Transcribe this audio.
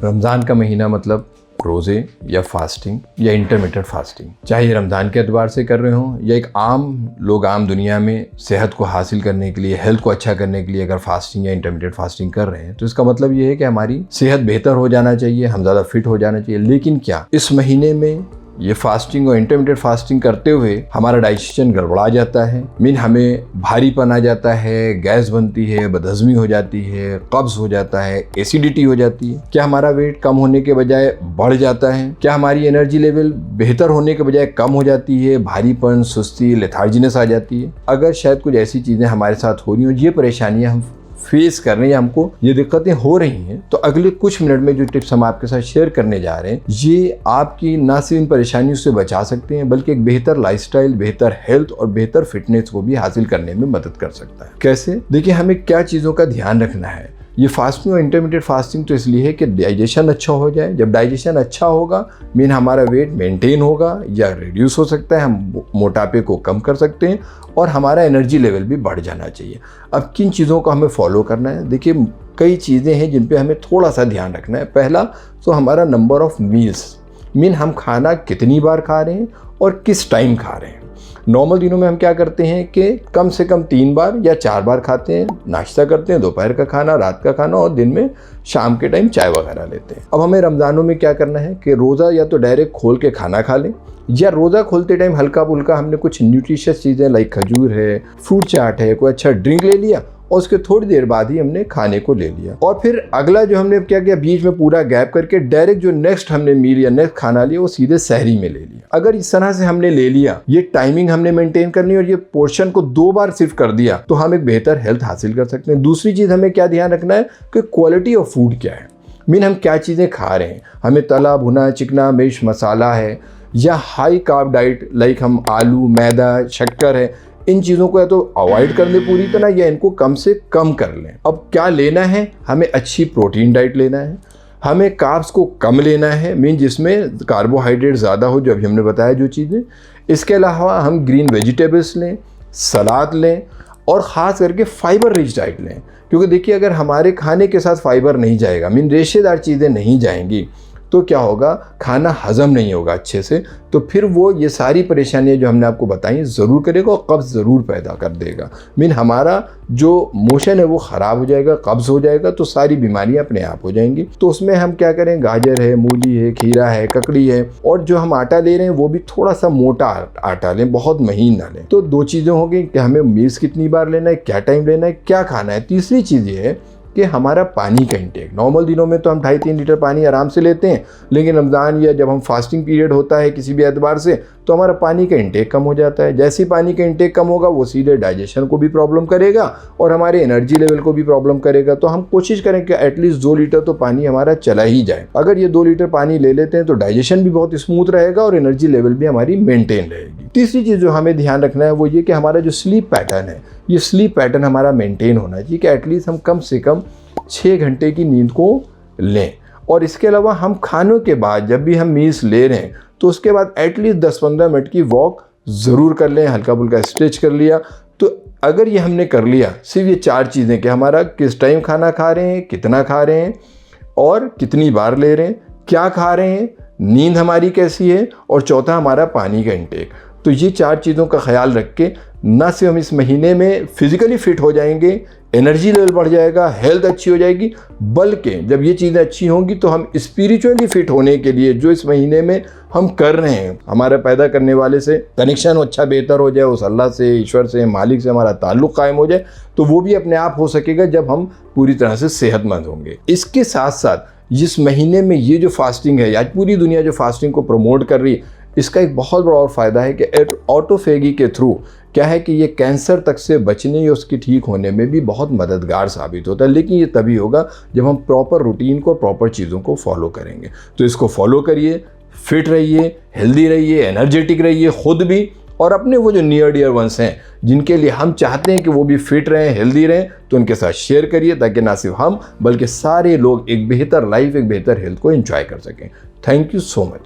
रमज़ान का महीना मतलब रोज़े या फास्टिंग या इंटरमिटेंट फास्टिंग, चाहे ये रमज़ान के एतबार से कर रहे हों या एक आम दुनिया में सेहत को हासिल करने के लिए, हेल्थ को अच्छा करने के लिए अगर फास्टिंग या इंटरमिटेंट फास्टिंग कर रहे हैं, तो इसका मतलब ये है कि हमारी सेहत बेहतर हो जाना चाहिए, हम ज़्यादा फिट हो जाना चाहिए। लेकिन क्या इस महीने में ये फास्टिंग और इंटरमिटेंट फास्टिंग करते हुए हमारा डाइजेशन गड़बड़ा जाता है, हमें भारीपन आ जाता है, गैस बनती है, बदहज़मी हो जाती है, कब्ज़ हो जाता है, एसिडिटी हो जाती है? क्या हमारा वेट कम होने के बजाय बढ़ जाता है? क्या हमारी एनर्जी लेवल बेहतर होने के बजाय कम हो जाती है, भारीपन, सुस्ती, लेथार्जीनेस आ जाती है? अगर शायद कुछ ऐसी चीज़ें हमारे साथ हो रही हो, ये परेशानियाँ हम फेस कर रहे हैं या हमको ये दिक्कतें हो रही हैं, तो अगले कुछ मिनट में जो टिप्स हम आपके साथ शेयर करने जा रहे हैं, ये आपकी ना सिर्फ इन परेशानियों से बचा सकते हैं, बल्कि एक बेहतर लाइफस्टाइल, बेहतर हेल्थ और बेहतर फिटनेस को भी हासिल करने में मदद कर सकता है। कैसे? देखिए, हमें क्या चीज़ों का ध्यान रखना है। ये फास्टिंग और इंटरमीडिएट फास्टिंग तो इसलिए है कि डाइजेशन अच्छा हो जाए। जब डाइजेशन अच्छा होगा, हमारा वेट मेंटेन होगा या रिड्यूस हो सकता है, हम मोटापे को कम कर सकते हैं और हमारा एनर्जी लेवल भी बढ़ जाना चाहिए। अब किन चीज़ों को हमें फॉलो करना है? देखिए, कई चीज़ें हैं जिन पे हमें थोड़ा सा ध्यान रखना है। पहला तो हमारा नंबर ऑफ मील्स, हम खाना कितनी बार खा रहे हैं और किस टाइम खा रहे हैं। नॉर्मल दिनों में हम क्या करते हैं कि कम से कम 3 बार या 4 बार खाते हैं। नाश्ता करते हैं, दोपहर का खाना, रात का खाना और दिन में शाम के टाइम चाय वगैरह लेते हैं। अब हमें रमज़ानों में क्या करना है कि रोज़ा या तो डायरेक्ट खोल के खाना खा लें, या रोज़ा खोलते टाइम हल्का फुल्का हमने कुछ न्यूट्रिशियस चीज़ें लाइक खजूर है, फ्रूट चाट है, कोई अच्छा ड्रिंक ले लिया और उसके थोड़ी देर बाद ही हमने खाने को ले लिया। और फिर अगला जो हमने क्या किया, बीच में पूरा गैप करके डायरेक्ट जो नेक्स्ट हमने मील या नेक्स्ट खाना लिया वो सीधे सहरी में ले लिया। अगर इस तरह से हमने ले लिया, ये टाइमिंग हमने मेंटेन करनी और ये पोर्शन को 2 बार सिर्फ कर दिया, तो हम एक बेहतर हेल्थ हासिल कर सकते हैं। दूसरी चीज़ हमें क्या ध्यान रखना है कि क्वालिटी ऑफ फूड क्या है, हम क्या चीज़ें खा रहे हैं। हमें तला भुना, चिकना, मिर्च मसाला है या हाई कार्ब डाइट लाइक हम आलू, मैदा, शक्कर है, इन चीज़ों को या तो अवॉइड कर लें पूरी तरह या इनको कम से कम कर लें। अब क्या लेना है? हमें अच्छी प्रोटीन डाइट लेना है, हमें कार्ब्स को कम लेना है, जिसमें कार्बोहाइड्रेट ज़्यादा हो, जो अभी हमने बताया जो चीज़ें। इसके अलावा हम ग्रीन वेजिटेबल्स लें, सलाद लें और ख़ास करके फाइबर रिच डाइट लें। क्योंकि देखिए, अगर हमारे खाने के साथ फाइबर नहीं जाएगा, रेशेदार चीज़ें नहीं जाएंगी, तो क्या होगा, खाना हजम नहीं होगा अच्छे से, तो फिर वो ये सारी परेशानियां जो हमने आपको बताई ज़रूर करेगा और कब्ज़ ज़रूर पैदा कर देगा। हमारा जो मोशन है वो ख़राब हो जाएगा, कब्ज़ हो जाएगा, तो सारी बीमारियां अपने आप हो जाएंगी। तो उसमें हम क्या करें, गाजर है, मूली है, खीरा है, ककड़ी है, और जो हम आटा ले रहे हैं वो भी थोड़ा सा मोटा आटा लें, बहुत महीन ना लें। तो 2 चीज़ें हो गई कि हमें मील्स कितनी बार लेना है, क्या टाइम लेना है, क्या खाना है। तीसरी चीज़ ये है कि हमारा पानी का इंटेक। नॉर्मल दिनों में तो हम 2.5-3 लीटर पानी आराम से लेते हैं, लेकिन रमज़ान या जब हम फास्टिंग पीरियड होता है किसी भी एतबार से, तो हमारा पानी का इंटेक कम हो जाता है। जैसे ही पानी का इंटेक कम होगा, वो सीधे डाइजेशन को भी प्रॉब्लम करेगा और हमारे एनर्जी लेवल को भी प्रॉब्लम करेगा। तो हम कोशिश करें कि एटलीस्ट 2 लीटर तो पानी हमारा चला ही जाए। अगर ये 2 लीटर पानी ले लेते हैं तो डाइजेशन भी बहुत स्मूथ रहेगा और एनर्जी लेवल भी हमारी मेंटेन रहेगी। तीसरी चीज़ जो हमें ध्यान रखना है वो ये कि हमारा जो स्लीप पैटर्न है, ये स्लीप पैटर्न हमारा मेंटेन होना चाहिए कि एटलीस्ट हम कम से कम 6 घंटे की नींद को लें। और इसके अलावा हम खानों के बाद जब भी हम मील्स ले रहे हैं, तो उसके बाद एटलीस्ट 10-15 मिनट की वॉक ज़रूर कर लें, हल्का फुल्का स्ट्रेच कर लिया। तो अगर ये हमने कर लिया, सिर्फ ये 4 चीज़ें कि हमारा किस टाइम खाना खा रहे हैं, कितना खा रहे हैं और कितनी बार ले रहे हैं, क्या खा रहे हैं, नींद हमारी कैसी है, और चौथा हमारा पानी का इंटेक। तो ये 4 चीज़ों का ख्याल रख के ना सिर्फ हम इस महीने में फिजिकली फिट हो जाएंगे, एनर्जी लेवल बढ़ जाएगा, हेल्थ अच्छी हो जाएगी, बल्कि जब ये चीज़ें अच्छी होंगी तो हम स्पिरिचुअली फिट होने के लिए जो इस महीने में हम कर रहे हैं, हमारे पैदा करने वाले से कनेक्शन अच्छा बेहतर हो जाए, उस अल्लाह से, ईश्वर से, मालिक से हमारा ताल्लुक़ कायम हो जाए, तो वो भी अपने आप हो सकेगा जब हम पूरी तरह से सेहतमंद होंगे। इसके साथ साथ इस महीने में ये जो फास्टिंग है, आज पूरी दुनिया जो फास्टिंग को प्रमोट कर रही है, इसका एक बहुत बड़ा और फ़ायदा है कि ऑटोफेगी के थ्रू क्या है कि ये कैंसर तक से बचने या उसकी ठीक होने में भी बहुत मददगार साबित होता है। लेकिन ये तभी होगा जब हम प्रॉपर रूटीन को, प्रॉपर चीज़ों को फॉलो करेंगे। तो इसको फॉलो करिए, फिट रहिए, हेल्दी रहिए, एनर्जेटिक रहिए, खुद भी और अपने वो जो नियर डियर वंस हैं जिनके लिए हम चाहते हैं कि वो भी फिट रहें, हेल्दी रहें, तो उनके साथ शेयर करिए ताकि ना सिर्फ हम बल्कि सारे लोग एक बेहतर लाइफ, एक बेहतर हेल्थ को एंजॉय कर सकें। Thank you so much.